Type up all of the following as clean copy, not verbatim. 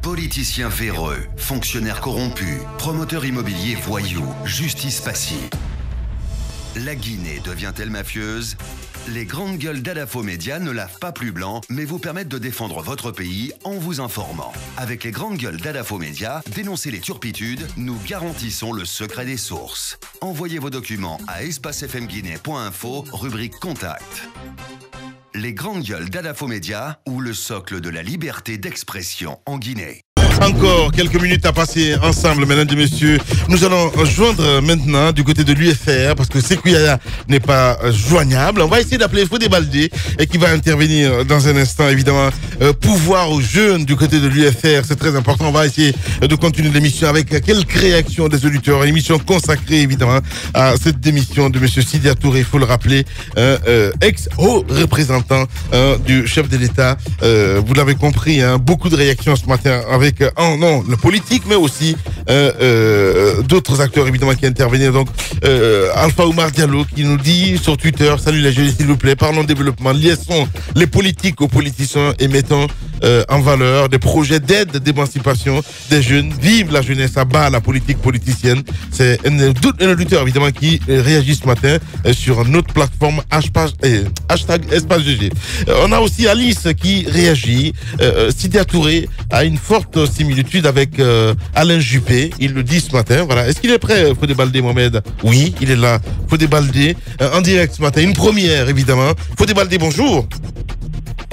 Politiciens véreux, fonctionnaires corrompus, promoteurs immobiliers voyous, justice passive. La Guinée devient-elle mafieuse? Les grandes gueules d'Adafo Média ne lavent pas plus blanc, mais vous permettent de défendre votre pays en vous informant. Avec les grandes gueules d'Adafo Média, dénoncez les turpitudes, nous garantissons le secret des sources. Envoyez vos documents à espacefmguinée.info, rubrique Contact. Les grandes gueules d'Adafo Média ou le socle de la liberté d'expression en Guinée. Encore quelques minutes à passer ensemble, mesdames et messieurs. Nous allons joindre maintenant du côté de l'UFR parce que Sekuyaya n'est pas joignable. On va essayer d'appeler Fodé Baldé et qui va intervenir dans un instant, évidemment, pouvoir aux jeunes du côté de l'UFR. C'est très important. On va essayer de continuer l'émission avec quelques réactions des auditeurs. Une émission consacrée, évidemment, à cette démission de monsieur Sidia Touré, il faut le rappeler, ex-haut représentant du chef de l'État. Vous l'avez compris, hein, beaucoup de réactions ce matin avec non, le politique, mais aussi d'autres acteurs évidemment qui interviennent. Donc Alpha Oumar Diallo qui nous dit sur Twitter: salut les jeunes, s'il vous plaît, parlons développement, liaison les politiques aux politiciens et mettons en valeur des projets d'aide d'émancipation des jeunes. Vive la jeunesse, à bas la politique politicienne. C'est un auditeur évidemment qui réagit ce matin sur notre plateforme hashtag Espace GG. On a aussi Alice qui réagit. Sidia Touré a une forte similitude avec Alain Juppé, il le dit ce matin. Voilà. Est-ce qu'il est prêt, Fodé Baldé Mohamed? Oui, il est là. Fodé Baldé, en direct ce matin, une première évidemment. Fodé Baldé, bonjour.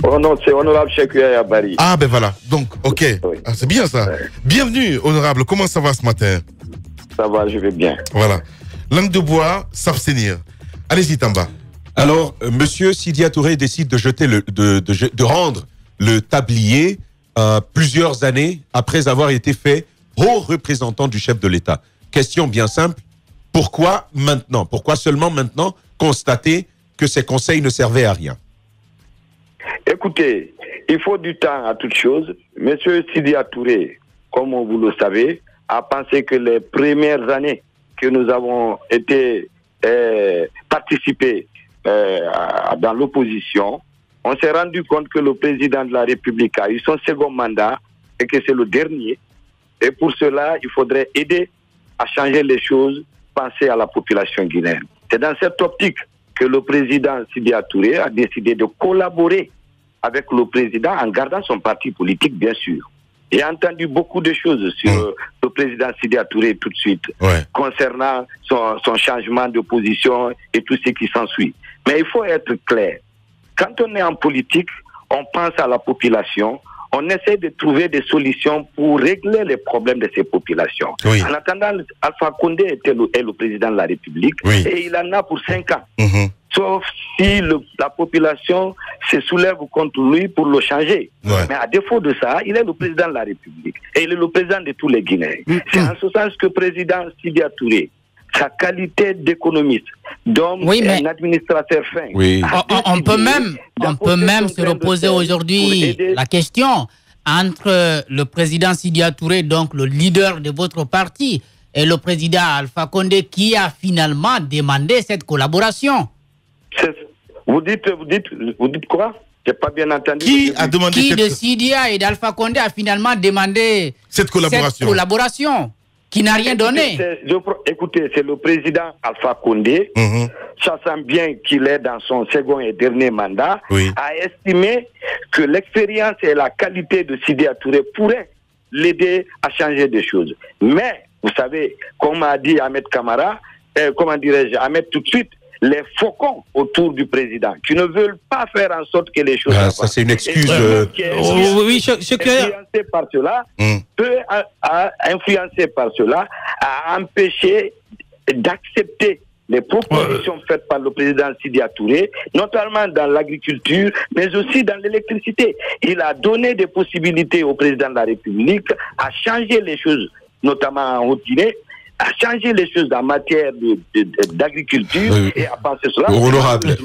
Oh non, c'est honorable Sekuyaya Bari. Ah ben voilà, donc ok, Oui. ah, c'est bien ça. Bienvenue honorable, comment ça va ce matin? Ça va, je vais bien. Voilà. Langue de bois, s'abstenir. Allez-y Tamba. Alors, monsieur Sidia Touré décide de jeter de rendre le tablier plusieurs années après avoir été fait haut représentant du chef de l'État. Question bien simple, pourquoi maintenant? Pourquoi seulement maintenant constater que ces conseils ne servaient à rien? Écoutez, il faut du temps à toute chose. Monsieur Sidia Touré, comme vous le savez, a pensé que les premières années que nous avons été participés dans l'opposition, on s'est rendu compte que le président de la République a eu son second mandat et que c'est le dernier. Et pour cela, il faudrait aider à changer les choses, penser à la population guinéenne. C'est dans cette optique que le président Sidia Touré a décidé de collaborer avec le président en gardant son parti politique, bien sûr. J'ai entendu beaucoup de choses sur le président Sidia Touré tout de suite, concernant son changement de position et tout ce qui s'ensuit. Mais il faut être clair. Quand on est en politique, on pense à la population, on essaie de trouver des solutions pour régler les problèmes de ces populations. Oui. En attendant, Alpha Condé est le président de la République et il en a pour 5 ans. Sauf si la population se soulève contre lui pour le changer. Mais à défaut de ça, il est le président de la République et il est le président de tous les Guinéens. C'est en ce sens que le président Sidia Touré, sa qualité d'économiste, d'homme et un administrateur fin. On peut même se reposer aujourd'hui la question entre le président Sidia Touré, donc le leader de votre parti, et le président Alpha Condé, qui a finalement demandé cette collaboration. Vous dites quoi? J'ai pas bien entendu. Qui a demandé Qui de Sidia et d'Alpha Condé a finalement demandé cette collaboration qui n'a rien donné? Écoutez, c'est le président Alpha Condé, sachant bien qu'il est dans son second et dernier mandat, a estimé que l'expérience et la qualité de Sidia Touré pourraient l'aider à changer des choses. Mais, vous savez, comme a dit Ahmed Kamara, Ahmed tout de suite, les faucons autour du président, qui ne veulent pas faire en sorte que les choses... ça, c'est une excuse... influencé par cela, peut influencer par cela, à empêcher d'accepter les propositions faites par le président Sidia Touré, notamment dans l'agriculture, mais aussi dans l'électricité. Il a donné des possibilités au président de la République à changer les choses, notamment en Haute-Guinée, à changer les choses en matière d'agriculture et à penser cela. Honorable.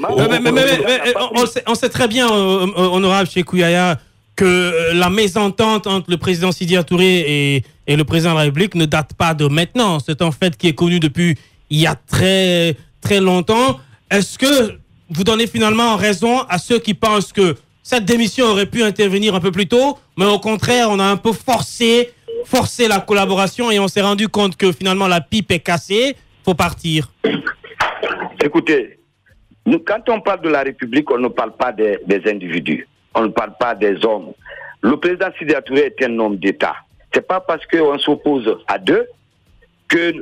On sait très bien, honorable Sekuyaya, que la mésentente entre le président Sidia Touré et le président de la République ne date pas de maintenant. C'est un fait qui est connu depuis il y a très, très longtemps. Est-ce que vous donnez finalement raison à ceux qui pensent que cette démission aurait pu intervenir un peu plus tôt, mais au contraire, on a un peu forcé la collaboration et on s'est rendu compte que finalement la pipe est cassée, faut partir. Écoutez, quand on parle de la République, on ne parle pas des individus, on ne parle pas des hommes. Le président Sidya Touré est un homme d'État. C'est pas parce qu'on s'oppose à deux que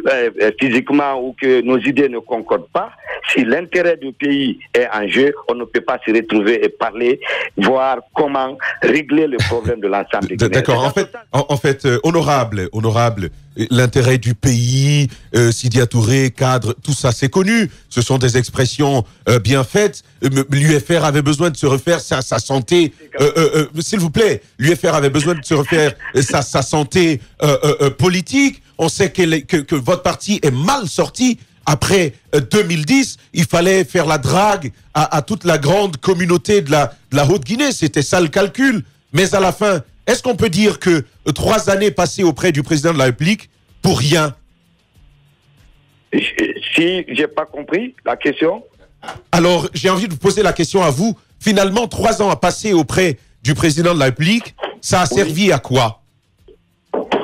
physiquement ou que nos idées ne concordent pas. Si l'intérêt du pays est en jeu, on ne peut pas se retrouver et parler, voir comment régler le problème de l'ensemble des Guinéens. D'accord. En fait, honorable, l'intérêt du pays, Sidya Touré, cadre, tout ça, c'est connu. Ce sont des expressions bien faites. L'UFR avait besoin de se refaire sa santé. S'il vous plaît, l'UFR avait besoin de se refaire sa santé politique. On sait que votre parti est mal sorti. Après 2010, il fallait faire la drague à toute la grande communauté de la Haute-Guinée. C'était ça le calcul. Mais à la fin, est-ce qu'on peut dire que 3 années passées auprès du président de la République pour rien? Si j'ai pas compris la question. Alors, j'ai envie de vous poser la question à vous. Finalement, 3 ans à passer auprès du président de la République, ça a servi à quoi?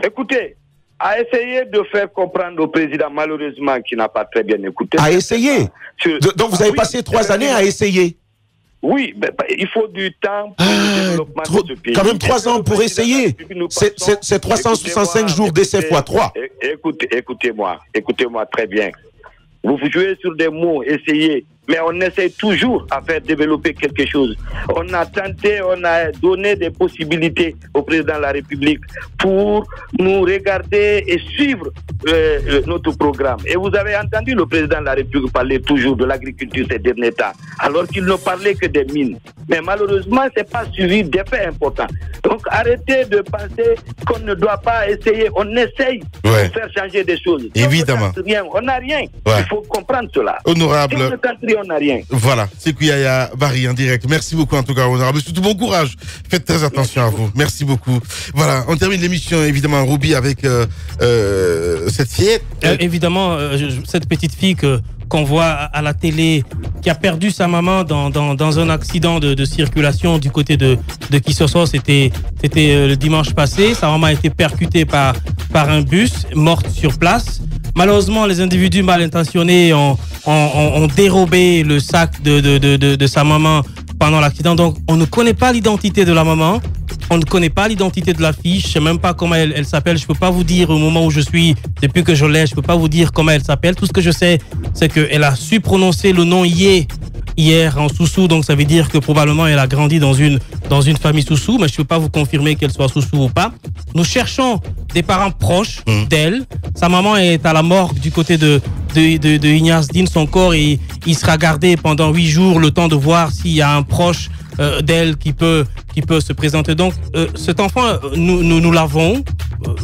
Écoutez, à essayer de faire comprendre au président, malheureusement, qui n'a pas très bien écouté. À essayer. Donc vous avez passé 3 années à essayer. Oui, mais il faut du temps pour le développement de ce pays. Quand même 3 ans pour essayer. C'est 365 jours d'essai fois 3. Écoutez-moi très bien. Vous jouez sur des mots, essayez. Mais on essaie toujours à faire développer quelque chose. On a tenté, on a donné des possibilités au président de la République pour nous regarder et suivre notre programme. Et vous avez entendu le président de la République parler toujours de l'agriculture ces derniers temps, alors qu'il ne parlait que des mines. Mais malheureusement, ce n'est pas suivi d'effets importants. Donc arrêtez de penser qu'on ne doit pas essayer. On essaye de faire changer des choses. Évidemment. On n'a rien. Il faut comprendre cela. Honorable. On n'a rien. Voilà, Sékou Yaya Barry en direct. Merci beaucoup en tout cas, honorable. Surtout bon courage. Faites très attention à vous. Merci beaucoup. Voilà, on termine l'émission évidemment, Ruby, avec cette fillette. Évidemment, cette petite fille qu'on voit à la télé, qui a perdu sa maman dans un accident de circulation du côté de Kisosso. C'était le dimanche passé. Sa maman a été percutée par un bus, morte sur place. Malheureusement, les individus mal intentionnés ont dérobé le sac de sa maman pendant l'accident. Donc, on ne connaît pas l'identité de la maman. On ne connaît pas l'identité de la fille. Je ne sais même pas comment elle s'appelle. Je ne peux pas vous dire au moment où je suis, depuis que je l'ai, je ne peux pas vous dire comment elle s'appelle. Tout ce que je sais, c'est qu'elle a su prononcer le nom hier en Soussou. Donc, ça veut dire que probablement elle a grandi dans une famille Soussou. Mais je ne peux pas vous confirmer qu'elle soit Soussou ou pas. Nous cherchons des parents proches d'elle. Sa maman est à la morgue du côté de Ignace Dine. Son corps, il sera gardé pendant 8 jours, le temps de voir s'il y a un proche d'elle qui peut se présenter. Donc, cet enfant, nous l'avons.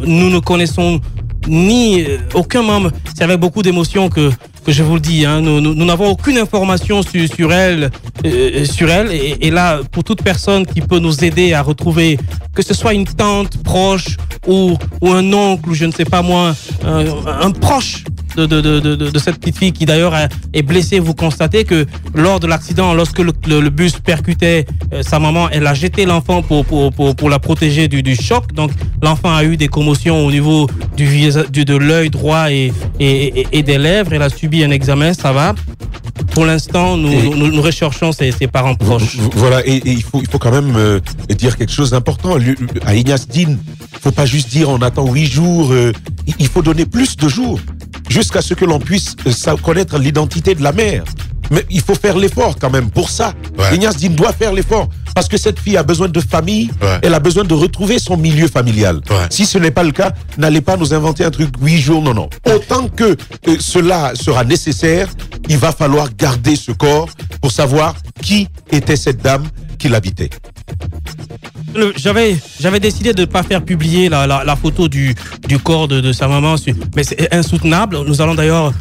Nous ne connaissons ni aucun membre. C'est avec beaucoup d'émotion que je vous le dis. Hein. Nous n'avons aucune information sur elle. Et là, pour toute personne qui peut nous aider à retrouver, que ce soit une tante proche ou un oncle, ou je ne sais pas moi, un proche de cette petite fille qui d'ailleurs est blessée. Vous constatez que lors de l'accident, lorsque le bus percutait sa maman, elle a jeté l'enfant pour la protéger du choc. Donc l'enfant a eu des commotions au niveau de l'œil droit et des lèvres. Elle a subi un examen, ça va. Pour l'instant, nous recherchons ses parents proches. Voilà, et il faut quand même dire quelque chose d'important. À Ignace Dine, il ne faut pas juste dire on attend 8 jours. Il faut donner plus de jours jusqu'à ce que l'on puisse connaître l'identité de la mère. Mais il faut faire l'effort quand même pour ça. Ignace Dine doit faire l'effort parce que cette fille a besoin de famille, elle a besoin de retrouver son milieu familial. Si ce n'est pas le cas, n'allez pas nous inventer un truc 8 jours, non. Autant que cela sera nécessaire, il va falloir garder ce corps pour savoir qui était cette dame qui l'habitait. J'avais décidé de ne pas faire publier la photo du corps de sa maman, mais c'est insoutenable. Nous allons d'ailleurs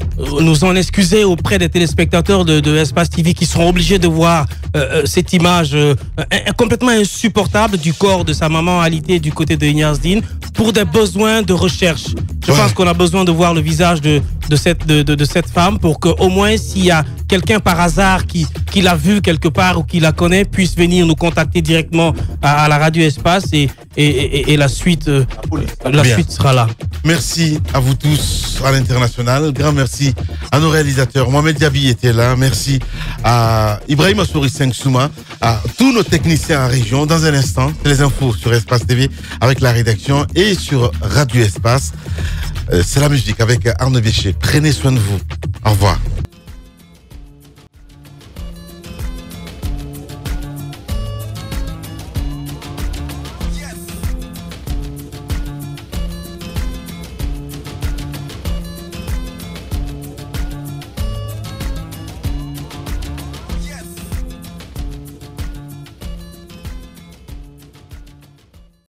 nous en excuser auprès des téléspectateurs de Espace TV qui seront obligés de voir cette image complètement insupportable du corps de sa maman alitée du côté de Ignace Dine pour des besoins de recherche. Je pense qu'on a besoin de voir le visage de cette femme pour qu'au moins s'il y a quelqu'un par hasard qui l'a vu quelque part ou qui la connaît puisse venir nous contacter directement à la Radio Espace et la suite suite sera là. Merci à vous tous à l'international. Grand merci à nos réalisateurs. Mohamed Diaby était là. Merci à Ibrahim Assouri Souma, à tous nos techniciens en région. Dans un instant, les infos sur Espace TV avec la rédaction et sur Radio Espace. C'est la musique avec Arnaud Bécher. Prenez soin de vous. Au revoir.